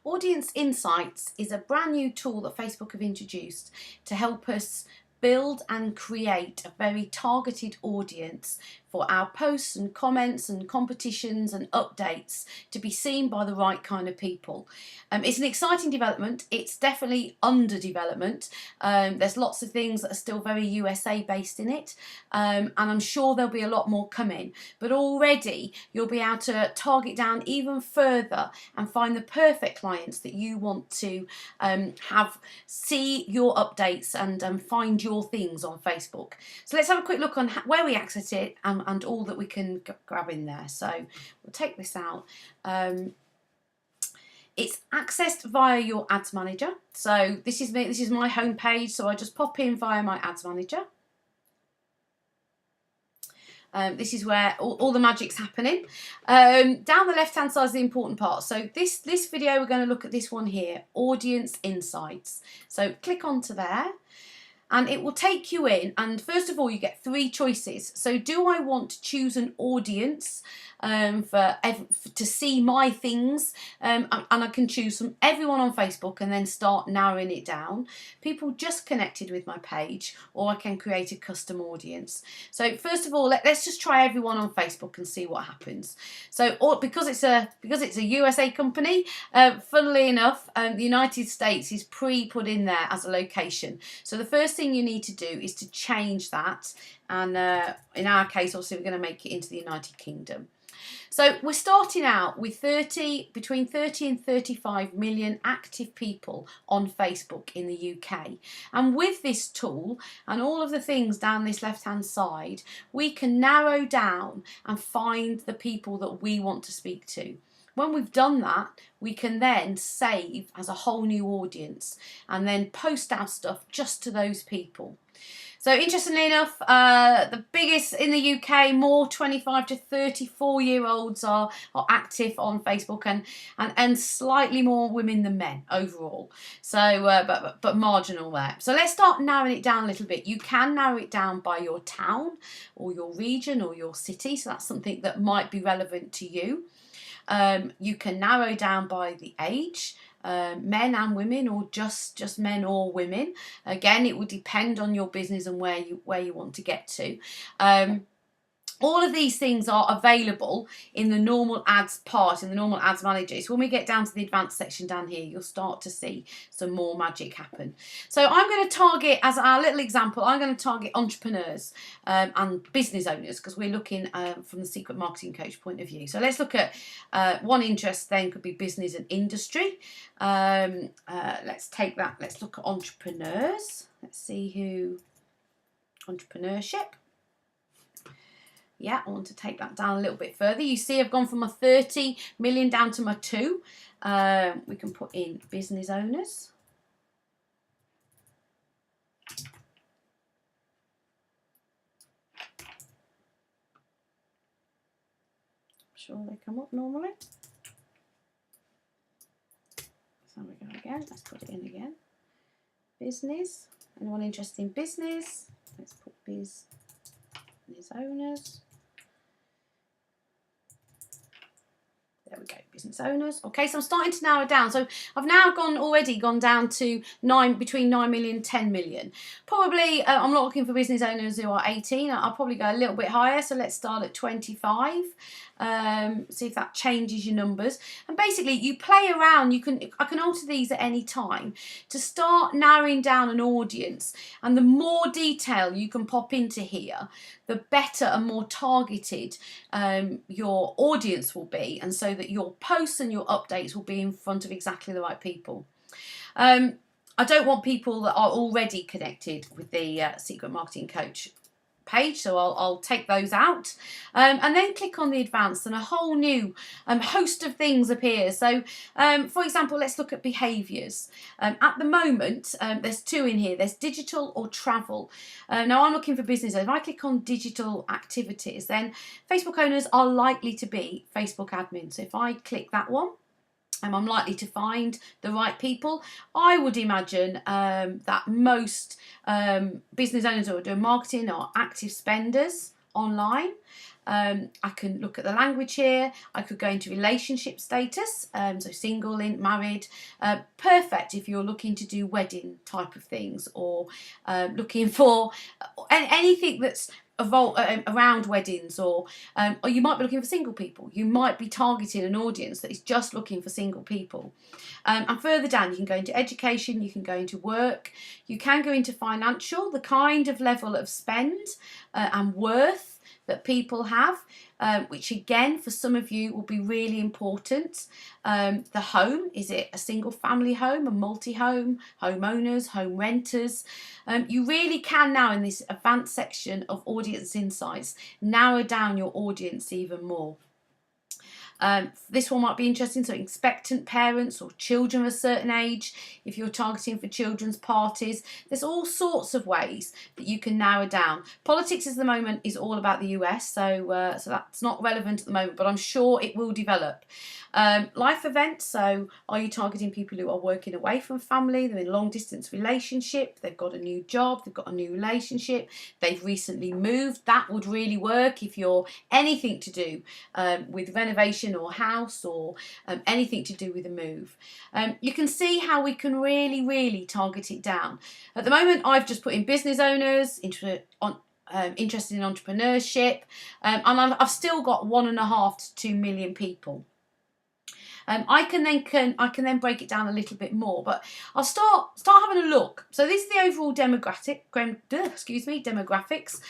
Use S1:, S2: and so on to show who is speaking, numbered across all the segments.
S1: Audience Insights is a brand new tool that Facebook have introduced to help us build and create a very targeted audience for our posts and comments and competitions and updates to be seen by the right kind of people. It's an exciting development. It's definitely under development. There's lots of things that are still very USA based in it, and I'm sure there'll be a lot more coming, but already you'll be able to target down even further and find the perfect clients that you want to see your updates and find your things on Facebook. So let's have a quick look on where we access it and all that we can grab in there. So we'll take this out. It's accessed via your ads manager. So this is me, this is my home page. So I just pop in via my ads manager. This is where all the magic's happening. Down the left hand side is the important part. So this video we're going to look at this one here, Audience Insights. So click onto there and it will take you in, and first of all you get 3 choices. So do I want to choose an audience to see my things, and I can choose from everyone on Facebook and then start narrowing it down, people just connected with my page, or I can create a custom audience. So first of all, let's just try everyone on Facebook and see what happens. So because it's a USA company, funnily enough, the United States is put in there as a location. So the first thing you need to do is to change that, and in our case obviously we're going to make it into the United Kingdom. So we're starting out with between 30 and 35 million active people on Facebook in the UK. And with this tool and all of the things down this left hand side, we can narrow down and find the people that we want to speak to. When we've done that, we can then save as a whole new audience and then post our stuff just to those people. So interestingly enough, the biggest in the UK, more 25 to 34-year-olds are active on Facebook, and slightly more women than men overall. So, but marginal there. So let's start narrowing it down a little bit. You can narrow it down by your town or your region or your city. So that's something that might be relevant to you. You can narrow down by the age, men and women, or just men or women. Again, it will depend on your business and where you want to get to. All of these things are available in the normal ads part, in the normal ads manager. So when we get down to the advanced section down here, you'll start to see some more magic happen. So I'm going to target, as our little example, I'm going to target entrepreneurs and business owners, because we're looking from the Secret Marketing Coach point of view. So let's look at one interest then could be business and industry. Let's take that. Let's look at entrepreneurs. Let's see who, entrepreneurship. Yeah, I want to take that down a little bit further. You see I've gone from my 30 million down to my 2. We can put in business owners. I'm sure they come up normally. So we go again. Let's put it in again. Business. Anyone interested in business? Let's put business owners. There we go, business owners. Okay, so I'm starting to narrow it down. So I've now already gone down to between 9 million and 10 million. Probably, I'm not looking for business owners who are 18. I'll probably go a little bit higher. So let's start at 25. See if that changes your numbers. And basically, you play around. I can alter these at any time to start narrowing down an audience. And the more detail you can pop into here, the better and more targeted your audience will be, and so that your posts and your updates will be in front of exactly the right people. I don't want people that are already connected with the Secret Marketing Coach page, so I'll take those out, and then click on the advanced, and a whole new host of things appears. So for example, let's look at behaviours. At the moment there's 2 in here. There's digital or travel. Now I'm looking for business. If I click on digital activities, then Facebook owners are likely to be Facebook admins. So if I click that one, I'm likely to find the right people. I would imagine that most business owners who are doing marketing are active spenders online. I can look at the language here. I could go into relationship status, so single, married. Perfect if you're looking to do wedding type of things, or looking for anything that's around weddings, or you might be looking for single people. You might be targeting an audience that is just looking for single people. And further down, you can go into education, you can go into work, you can go into financial, the kind of level of spend and worth that people have, which again for some of you will be really important. The home, is it a single family home, a multi-home, homeowners, home renters? You really can now, in this advanced section of audience insights, narrow down your audience even more. This one might be interesting, so expectant parents or children of a certain age, if you're targeting for children's parties. There's all sorts of ways that you can narrow down. Politics at the moment is all about the US, so that's not relevant at the moment, but I'm sure it will develop. Life events, so are you targeting people who are working away from family, they're in a long distance relationship, they've got a new job, they've got a new relationship, they've recently moved? That would really work if you're anything to do with renovation or house, or anything to do with a move. You can see how we can really target it down. At the moment, I've just put in business owners, interested in entrepreneurship, and I've still got 1.5 to 2 million people. I can then break it down a little bit more, but I'll start having a look. So this is the overall demographics.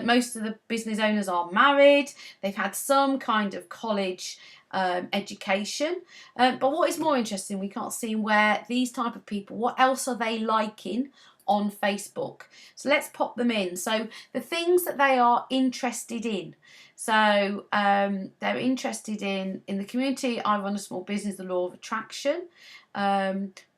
S1: Most of the business owners are married. They've had some kind of college education, but what is more interesting, we can't see where these type of people, what else are they liking on Facebook? So let's pop them in. So the things that they are interested in. So they're interested in the community. I run a small business, the law of attraction.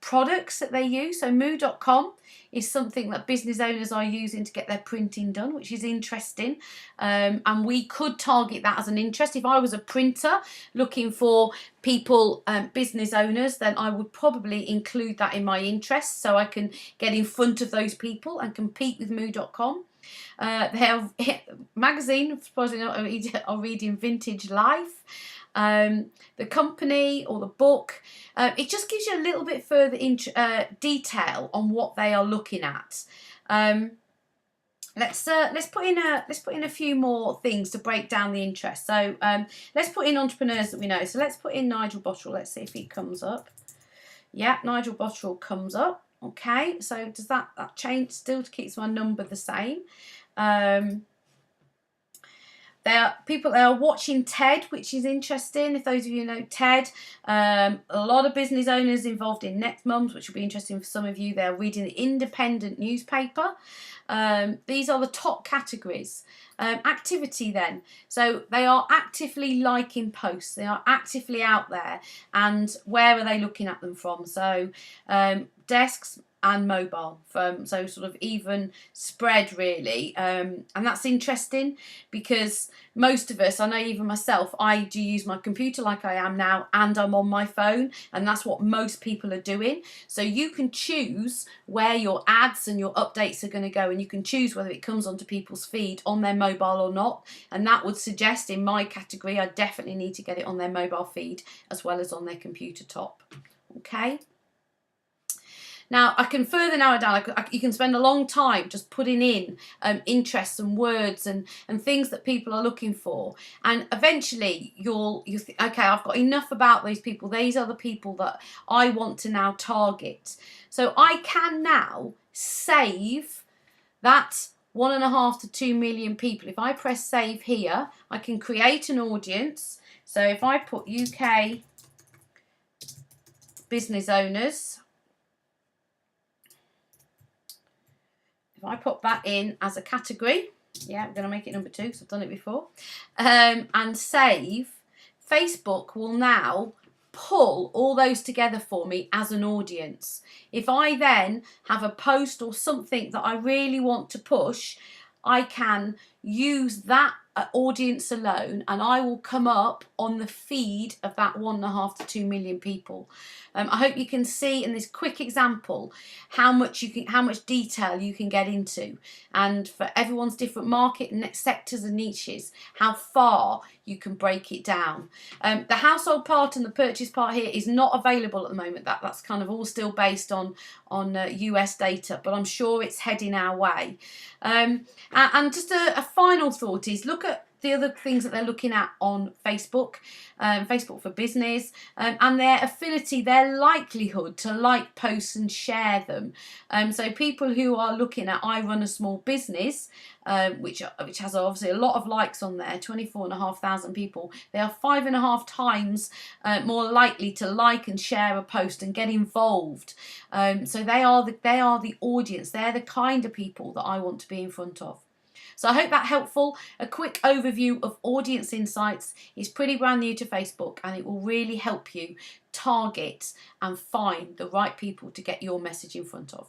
S1: Products that they use. So moo.com is something that business owners are using to get their printing done, which is interesting. And we could target that as an interest. If I was a printer looking for people, business owners, then I would probably include that in my interests, so I can get in front of those people and compete with moo.com. They have magazine, supposedly are reading Vintage Life. The company or the book, it just gives you a little bit further detail on what they are looking at. Let's put in a few more things to break down the interest. So let's put in entrepreneurs that we know. So let's put in Nigel Botterill. Let's see if he comes up. Yeah, Nigel Botterill comes up. Okay, so does that change? Still keeps my number the same. They are watching TED, which is interesting. If those of you know TED, a lot of business owners involved in Next Mums, which will be interesting for some of you. They're reading the Independent newspaper. These are the top categories. Activity then. So they are actively liking posts. They are actively out there. And where are they looking at them from? So desks and mobile, so sort of even spread really, and that's interesting because most of us, I know even myself, I do use my computer like I am now, and I'm on my phone, and that's what most people are doing. So you can choose where your ads and your updates are going to go, and you can choose whether it comes onto people's feed on their mobile or not, and that would suggest in my category I definitely need to get it on their mobile feed as well as on their computer top. Okay. Now, I can further narrow it down. You can spend a long time just putting in interests and words and things that people are looking for. And eventually, you think, okay, I've got enough about those people. These are the people that I want to now target. So I can now save that 1.5 to 2 million people. If I press save here, I can create an audience. So if I put UK business owners, if I put that in as a category, yeah, I'm going to make it number 2 because I've done it before, and save, Facebook will now pull all those together for me as an audience. If I then have a post or something that I really want to push, I can use that audience alone, and I will come up on the feed of that 1.5 to 2 million people. I hope you can see in this quick example how much detail you can get into, and for everyone's different market and sectors and niches, how far you can break it down. The household part and the purchase part here is not available at the moment. That's kind of all still based on US data, but I'm sure it's heading our way. And just a final thought is, look at the other things that they're looking at on Facebook, Facebook for Business, and their affinity, their likelihood to like posts and share them. So people who are looking at I Run a Small Business, which has obviously a lot of likes on there, 24,500 people, they are 5.5 times more likely to like and share a post and get involved. So they are the audience. They're the kind of people that I want to be in front of. So I hope that helpful. A quick overview of Audience Insights is pretty brand new to Facebook, and it will really help you target and find the right people to get your message in front of.